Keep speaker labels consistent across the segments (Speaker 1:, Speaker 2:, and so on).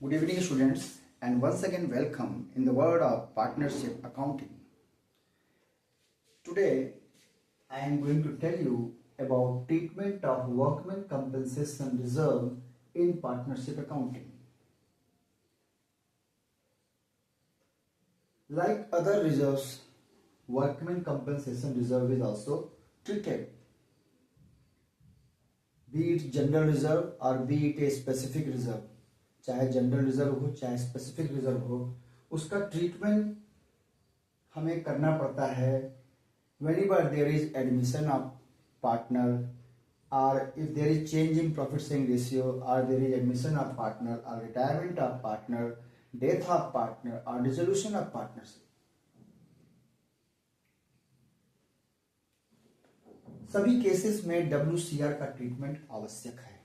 Speaker 1: Good evening, students, and once again, welcome in the world of partnership accounting. Today, I am going to tell you about treatment of workmen compensation reserve in partnership accounting. Like other reserves, workmen compensation reserve is also treated. Be it general reserve or be it a specific reserve, चाहे general reserve हो चाहे specific reserve हो, उसका treatment हमें करना पड़ता है whenever there is admission of partner or if there is change in profit sharing ratio or there is admission of partner or retirement of partner, death of partner or dissolution of partnership. सभी cases में WCR का treatment आवश्यक है।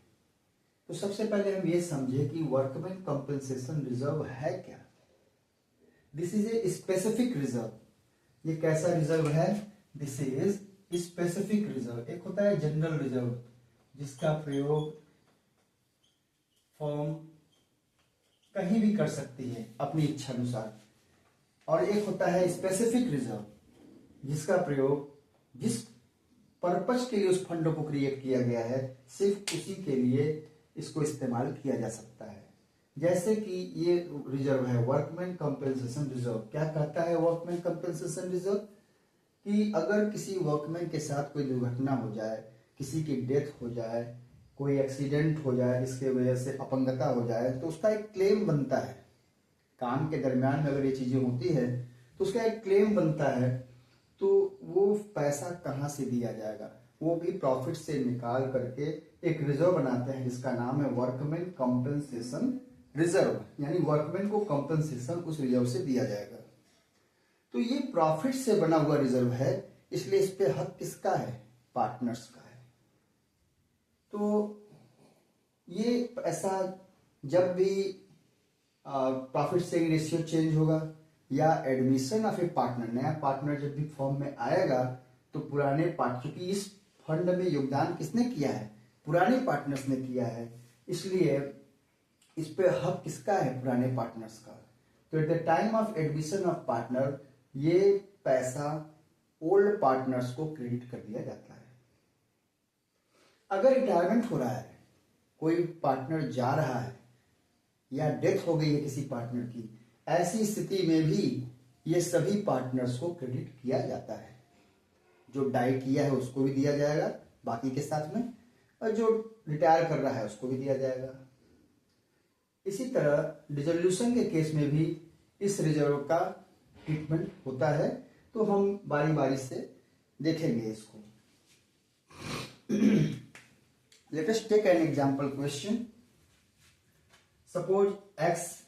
Speaker 1: तो सबसे पहले हम ये समझे कि वर्कमैन कंपनसेशन रिजर्व है क्या। This is a specific reserve. ये कैसा रिजर्व है? This is specific reserve. एक होता है जनरल रिजर्व जिसका प्रयोग फर्म कहीं भी कर सकती है अपनी इच्छा अनुसार, और एक होता है स्पेसिफिक रिजर्व जिसका प्रयोग जिस पर्पज के लिए उस फंड को क्रिएट किया गया है सिर्फ उसी के लिए इसको इस्तेमाल किया जा सकता है। जैसे कि ये रिजर्व है वर्कमैन कंपनसेशन रिजर्व। क्या कहता है वर्कमैन कंपनसेशन रिजर्व? कि अगर किसी वर्कमैन के साथ कोई दुर्घटना हो जाए, किसी की डेथ हो जाए, कोई एक्सीडेंट हो जाए जिसके वजह से अपंगता हो जाए, तो उसका एक क्लेम बनता है। काम के दरमियान में अगर ये चीजें होती है तो उसका एक क्लेम बनता है। तो वो पैसा कहाँ से दिया जाएगा? वो भी प्रॉफिट से निकाल करके एक रिजर्व बनाते हैं जिसका नाम है वर्कमैन कंपनसेशन रिजर्व। यानी वर्कमैन को कंपनसेशन उस रिजर्व से दिया जाएगा। तो ये प्रॉफिट से बना हुआ रिजर्व है, इसलिए इस पे हक किसका है? पार्टनर्स का है। तो ये पैसा जब भी प्रॉफिट शेयरिंग रेशियो चेंज होगा या एडमिशन ऑफ ए पार्टनर, नया पार्टनर जब भी फॉर्म में आएगा, तो पुराने पार्टनर, क्योंकि इस फंड में योगदान किसने किया है? पुराने पार्टनर्स ने किया है, इसलिए इस पे हक किसका है? पुराने पार्टनर्स का। तो at the time of admission of partner ये पैसा ओल्ड पार्टनर्स को क्रेडिट कर दिया जाता है। अगर रिटायरमेंट हो रहा है, कोई पार्टनर जा रहा है या डेथ हो गई है किसी पार्टनर की, ऐसी स्थिति में भी ये सभी पार्टनर्स को क्रेडिट किया जाता है। जो डाई किया है उसको भी दिया जाएगा बाकी के साथ में, और जो रिटायर कर रहा है उसको भी दिया जाएगा। इसी तरह डिसोल्यूशन के केस में भी इस रिजर्व का ट्रीटमेंट होता है। तो हम बारी बारी से देखेंगे इसको। Let us take an example question. Suppose x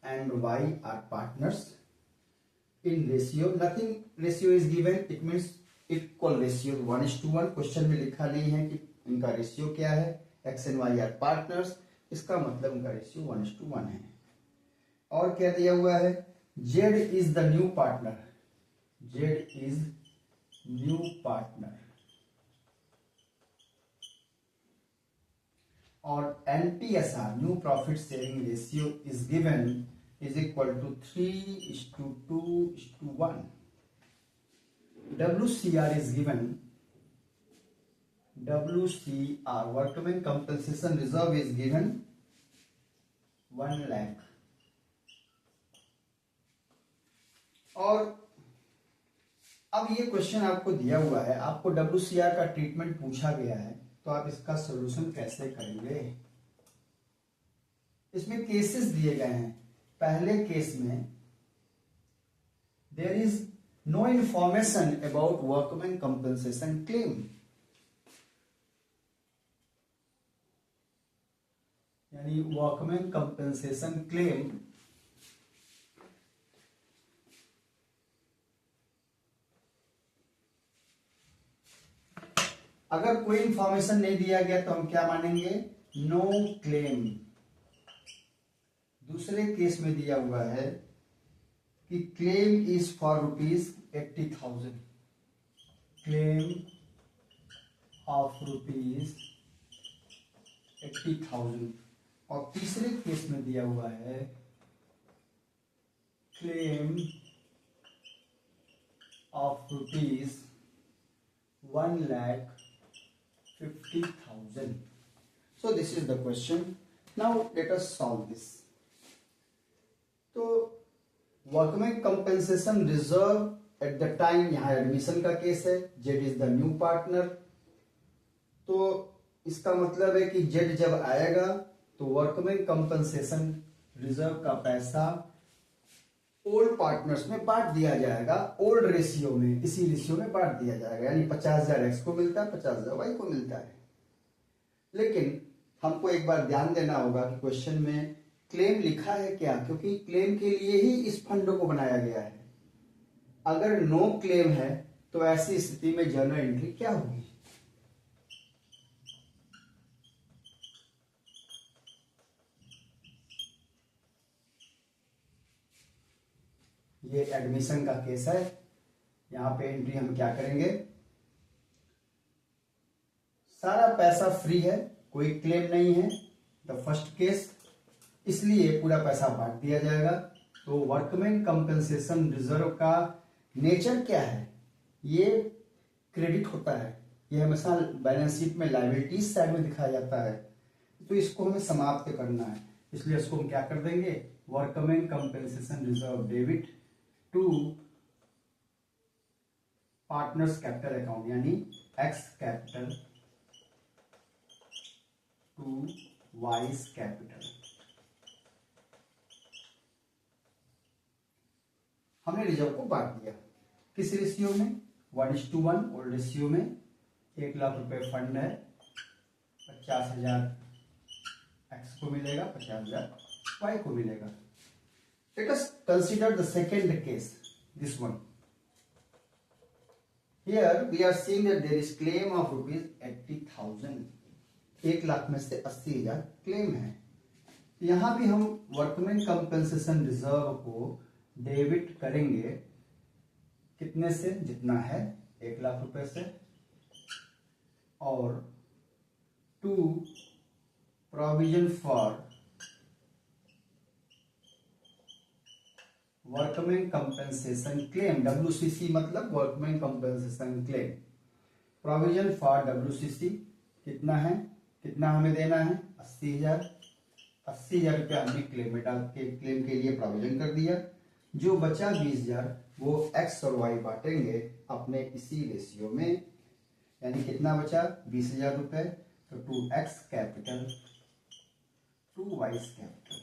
Speaker 1: and y are partners in ratio, nothing ratio is given, it means equal ratio 1:1। Question में लिखा नहीं है कि इनका रेशियो क्या है। X and Y are partners, इसका मतलब इनका रेशियो 1:1 है। और क्या दिया हुआ है? Z is the new partner, Z is new partner, और NPSR new profit sharing ratio is given is equal to 3:2:1। WCR is given, WCR workman compensation reserve is given 1 lakh। और अब ये क्वेश्चन आपको दिया हुआ है, आपको WCR का ट्रीटमेंट पूछा गया है, तो आप इसका सॉल्यूशन कैसे करेंगे? इसमें केसेस दिए गए हैं। पहले केस में there is no information about workman compensation claim, यानी वर्कमैन कंपनसेशन क्लेम अगर कोई इंफॉर्मेशन नहीं दिया गया तो हम क्या मानेंगे? No claim. दूसरे केस में दिया हुआ है कि claim is for ₹80,000, claim of ₹80,000, और तीसरे केस में दिया हुआ है claim of ₹1,50,000. So this is the question. Now let us solve this. तो workman compensation reserve at the time, यहाँ एडमिशन का केस है, Z is the new partner. तो इसका मतलब है कि जेड जब आएगा तो वर्कमैन कंपेंसेशन रिजर्व का पैसा ओल्ड पार्टनर्स में बांट दिया जाएगा, ओल्ड रेशियो में, इसी रेशियो में बांट दिया जाएगा। यानी 50,000 एक्स को मिलता है, 50,000 वाई को मिलता है। लेकिन हमको एक बार ध्यान देना होगा कि क्वेश्चन में क्लेम लिखा है क्या, क्योंकि क्लेम के लिए ही इस फंड को बनाया गया है। अगर नो क्लेम है तो ऐसी स्थिति में जर्नल एंट्री क्या होगी? ये एडमिशन का केस है। यहां पे एंट्री हम क्या करेंगे, सारा पैसा फ्री है, कोई क्लेम नहीं है, द फर्स्ट केस, इसलिए पूरा पैसा बांट दिया जाएगा। तो वर्कमैन कंपेंसेशन रिजर्व का नेचर क्या है? ये क्रेडिट होता है, ये हमेशा बैलेंस शीट में लायबिलिटीज साइड में दिखाया जाता है। तो इसको हमें समाप्त करना है, इसलिए इसको हम क्या कर देंगे, workman compensation reserve debit to partners capital account, यानी X capital to Y's capital. हमने रिजर्व को बांट दिया किस रेशियो में, 1:1 ओल्ड रेशियो में। 1 लाख रुपए फंड है, 50,000 एक्स को मिलेगा, 50,000 वाई को मिलेगा। Let us consider the second case, this one. Here we are seeing that there is claim of ₹80,000। 1 lakh में से 80,000 क्लेम है। यहां भी हम वर्कमैन कंपेंसेशन रिजर्व को डेबिट करेंगे कितने से, जितना है 1 लाख रुपए से, और to provision for workman compensation claim, WCC मतलब workman compensation claim. Provision for WCC कितना है, कितना हमें देना है, 80,000। 80,000 रुपया हमने क्लेम में डाल के क्लेम के लिए प्रोविजन कर दिया। जो बचा 20,000 वो एक्स और वाई बांटेंगे अपने इसी रेशियो में। यानी कितना बचा, 20,000 रुपए। तो 2x capital 2y capital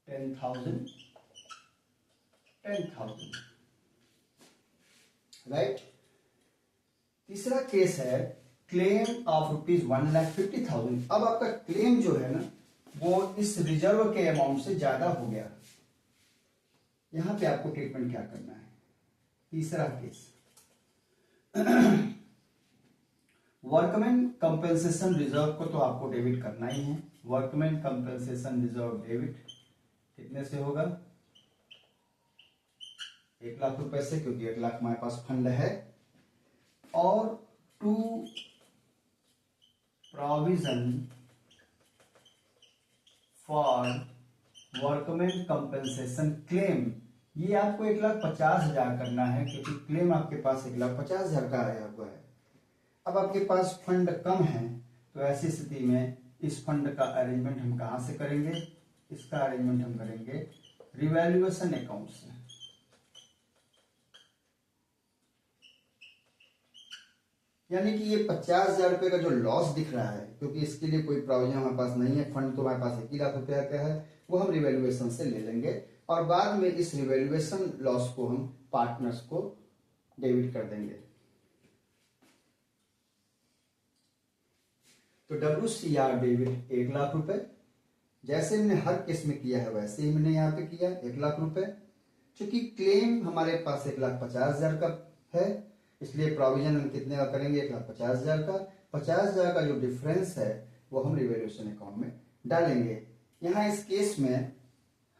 Speaker 1: 10,000 right. तीसरा केस है क्लेम ऑफ ₹1,50,000। अब आपका क्लेम जो है ना वो इस रिजर्व के अमाउंट से ज्यादा हो गया। यहां पे आपको ट्रीटमेंट क्या करना है, तीसरा केस वर्कमैन कंपेंसेशन रिजर्व को तो आपको डेबिट करना ही है। वर्कमैन कंपेंसेशन रिजर्व डेबिट कितने से होगा, 1 लाख रुपए से, क्योंकि 1 लाख हमारे पास फंड है, और to provision for workman compensation claim. ये आपको 1,50,000 करना है, क्योंकि क्लेम आपके पास 1,50,000 का आया हुआ है। अब आपके पास फंड कम है, तो ऐसी स्थिति में इस फंड का अरेंजमेंट हम कहां से करेंगे, इसका अरेंजमेंट हम करेंगे रिवैल्यूएशन अकाउंट से। यानी कि ये 50,000 रुपए का जो लॉस दिख रहा है, क्योंकि इसके लिए कोई प्रोविजन हमारे पास नहीं है, फंड तो हमारे पास 1 लाख रुपया का है, वो हम रिवैल्यूएशन से ले लेंगे और बाद में इस रिवैल्यूएशन लॉस को हम पार्टनर्स को डेबिट कर देंगे। तो WCR डेबिट 1 लाख रुपए, जैसे हमने हर केस में किया है वैसे ही हमने यहाँ पे किया 1 लाख रुपए। क्योंकि क्लेम हमारे पास 1,50,000 का है, इसलिए प्रोविजन हम कितने का करेंगे, 1,50,000 का। 50,000 का जो डिफरेंस है वो हम रिवैल्यूएशन अकाउंट में डालेंगे। यहाँ इस केस में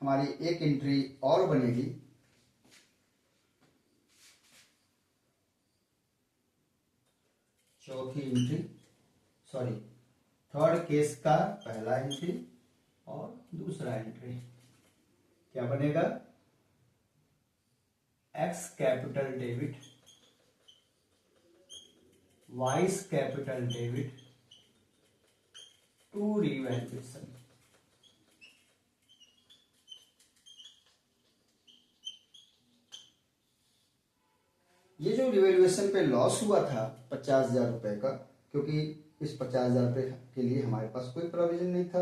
Speaker 1: हमारी एक एंट्री और बनेगी, चौथी एंट्री सॉरी, थर्ड केस का पहला एंट्री और दूसरा एंट्री क्या बनेगा, X capital debit, Y's capital debit to revaluation. ये जो रिवैल्यूएशन पे लॉस हुआ था 50,000 रुपए का, क्योंकि इस 50,000 रुपए के लिए हमारे पास कोई प्रोविजन नहीं था,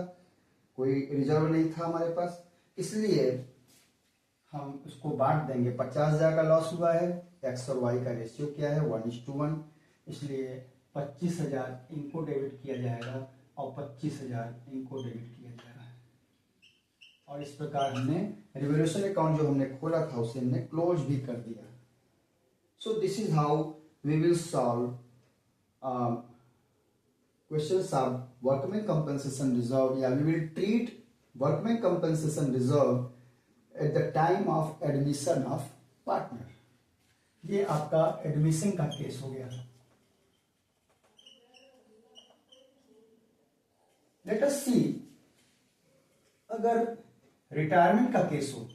Speaker 1: कोई रिजर्व नहीं था हमारे पास, इसलिए हम उसको बांट देंगे। 50,000 का लॉस हुआ है, एक्स और वाई का रेशियो क्या है 1:1, इसलिए 25,000 इनको डेबिट किया जाएगा और 25,000 इनको डेबिट किया जाएगा। और इस प्रकार हमने रिवैल्यूएशन अकाउंट जो हमने खोला था उसे हमने क्लोज भी कर दिया। So this is how we will solve questions of workman compensation reserve, या we will treat workman compensation reserve at the time of admission of partner। ये आपका एडमिशन का केस हो गया। Let us see, अगर रिटायरमेंट का case हो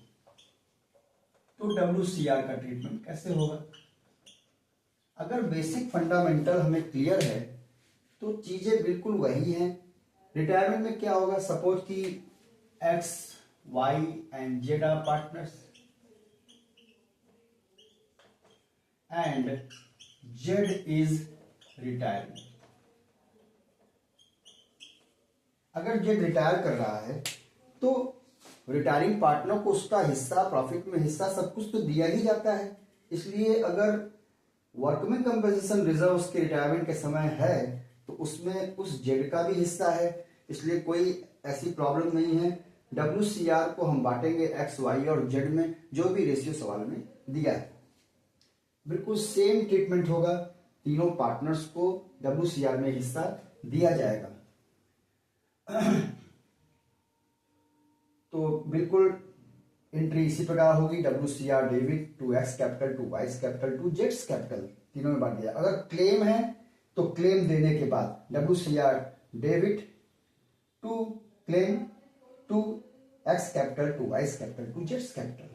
Speaker 1: तो WCR का ट्रीटमेंट कैसे होगा। अगर बेसिक फंडामेंटल हमें क्लियर है तो चीजें बिल्कुल वही हैं। रिटायरमेंट में क्या होगा, सपोज कि X Y and Z are partners and Z is retiring. अगर जेड रिटायर कर रहा है तो रिटायरिंग पार्टनर को उसका हिस्सा, प्रॉफिट में हिस्सा, सब कुछ तो दिया ही जाता है। इसलिए अगर वर्कमैन कंपनसेशन रिजर्व उसके रिटायरमेंट के समय है तो उसमें उस जेड का भी हिस्सा है, इसलिए कोई ऐसी प्रॉब्लम नहीं है। WCR को हम बांटेंगे एक्स वाई और जेड में, जो भी रेशियो सवाल में दिया है बिल्कुल सेम ट्रीटमेंट होगा। तीनों पार्टनर्स को WCR में हिस्सा दिया जाएगा। तो बिल्कुल एंट्री इसी प्रकार होगी, WCR debit to X capital to Y's capital to जेड्स कैपिटल, तीनों में बांट दिया। अगर क्लेम है तो क्लेम देने के बाद WCR debit to claim to X capital to Y's capital to जेड्स कैपिटल।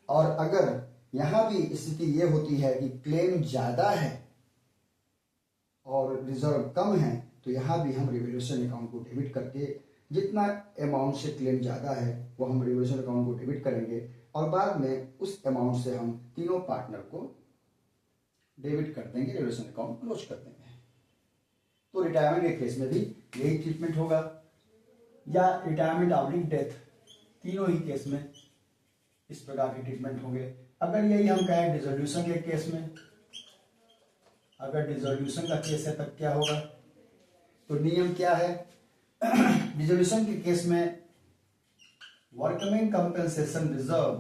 Speaker 1: और अगर यहां भी स्थिति ये होती है कि क्लेम ज्यादा है और रिजर्व कम है तो यहां भी हम रिवैल्यूएशन अकाउंट को डेबिट करके जितना अमाउंट से क्लेम ज्यादा है वो हम रिवैल्यूएशन अकाउंट को डेबिट करेंगे और बाद में उस अमाउंट से हम तीनों पार्टनर को डेबिट कर देंगे, रिवैल्यूएशन अकाउंट क्लोज कर देंगे। तो रिटायरमेंट के केस में भी यही ट्रीटमेंट होगा, या रिटायरमेंट आवरिंग डेथ, तीनों ही केस में इस प्रकार के ट्रीटमेंट होंगे। अगर यही हम कहें डिसोल्यूशन के केस में, अगर डिसोल्यूशन का केस है तब क्या होगा, तो नियम क्या है, डिसोल्यूशन के केस में वर्कमैन कंपनसेशन रिजर्व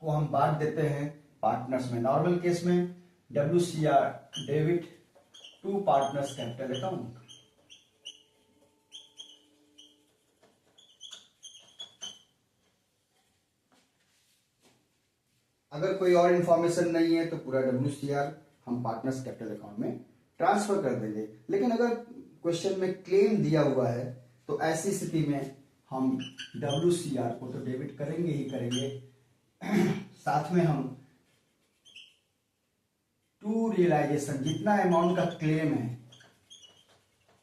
Speaker 1: को हम बांट देते हैं पार्टनर्स में। नॉर्मल केस में WCR debit to partners capital account. अगर कोई और इंफॉर्मेशन नहीं है तो पूरा WCR हम पार्टनर्स कैपिटल अकाउंट में ट्रांसफर कर देंगे। लेकिन अगर क्वेश्चन में क्लेम दिया हुआ है तो ऐसी स्थिति में हम WCR को तो डेबिट करेंगे ही करेंगे, साथ में हम टू रियलाइजेशन, जितना अमाउंट का क्लेम है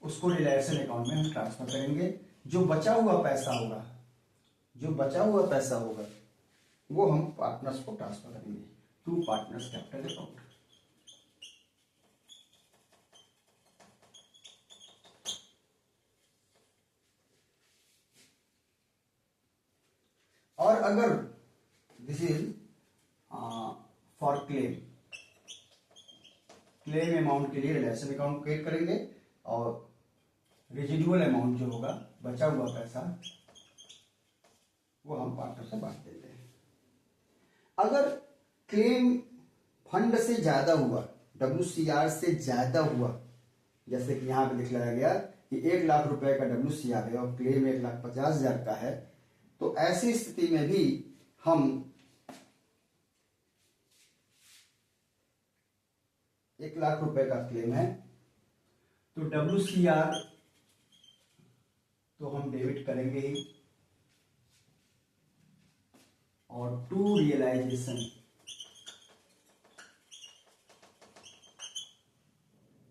Speaker 1: उसको रियलाइजेशन अकाउंट में हम ट्रांसफर करेंगे। जो बचा हुआ पैसा होगा, जो बचा हुआ पैसा होगा वो हम पार्टनर्स को ट्रांसफर करेंगे टू पार्टनर्स कैपिटल अकाउंट। और अगर this is for claim, claim amount के लिए रिलेशन अकाउंट क्रिएट करेंगे और रेजिडुअल अमाउंट जो होगा, बचा हुआ पैसा, वो हम पार्टनर से बांट देते हैं। अगर क्लेम फंड से ज्यादा हुआ, WCR से ज्यादा हुआ, जैसे कि यहां पे दिखलाया गया कि 1 लाख रुपए का WCR है और क्लेम 1,50,000 का है, तो ऐसी स्थिति में भी हम 1 लाख रुपए का क्लेम है तो WCR तो हम डेबिट करेंगे ही, और टू रियलाइजेशन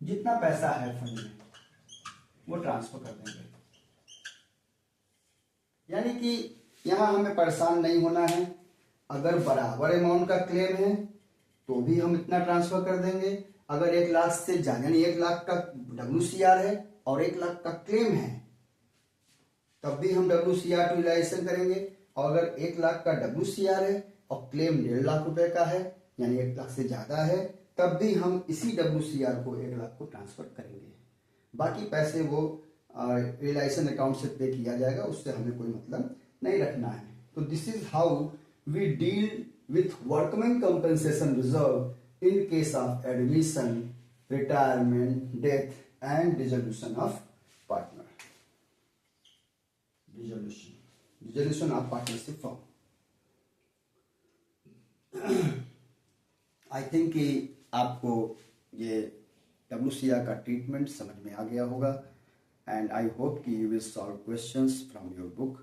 Speaker 1: जितना पैसा है फंड में वो ट्रांसफर कर देंगे। यानी कि यहां हमें परेशान नहीं होना है। अगर बराबर अमाउंट का क्लेम है तो भी हम इतना ट्रांसफर कर देंगे। अगर 1 लाख से ज्यादा, यानी 1 लाख का WCR है और 1 लाख का क्लेम है, तब भी हम WCR टू रियलाइजेशन करेंगे। और अगर 1 लाख का WCR है और क्लेम 1.5 लाख रुपए का है, यानी 1 लाख से ज्यादा है, तब भी हम इसी WCR को 1 लाख को ट्रांसफर करेंगे। बाकी पैसे वो रियलाइजेशन अकाउंट से पे किया जाएगा, उससे हमें कोई मतलब नहीं रखना है। तो this is how we deal with workman compensation reserve in case of admission, retirement, death and dissolution of partner. Dissolution of partnership form. I think कि आपको ये WCR का ट्रीटमेंट समझ में आ गया होगा, and I hope कि you will solve questions from your book,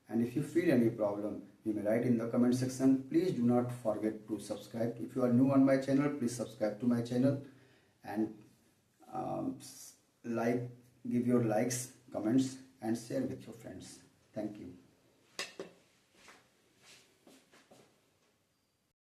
Speaker 1: and if you feel any problem you may write in the comment section. Please do not forget to subscribe. If you are new on my channel, please subscribe to my channel and give your likes, comments and share with your friends. Thank you.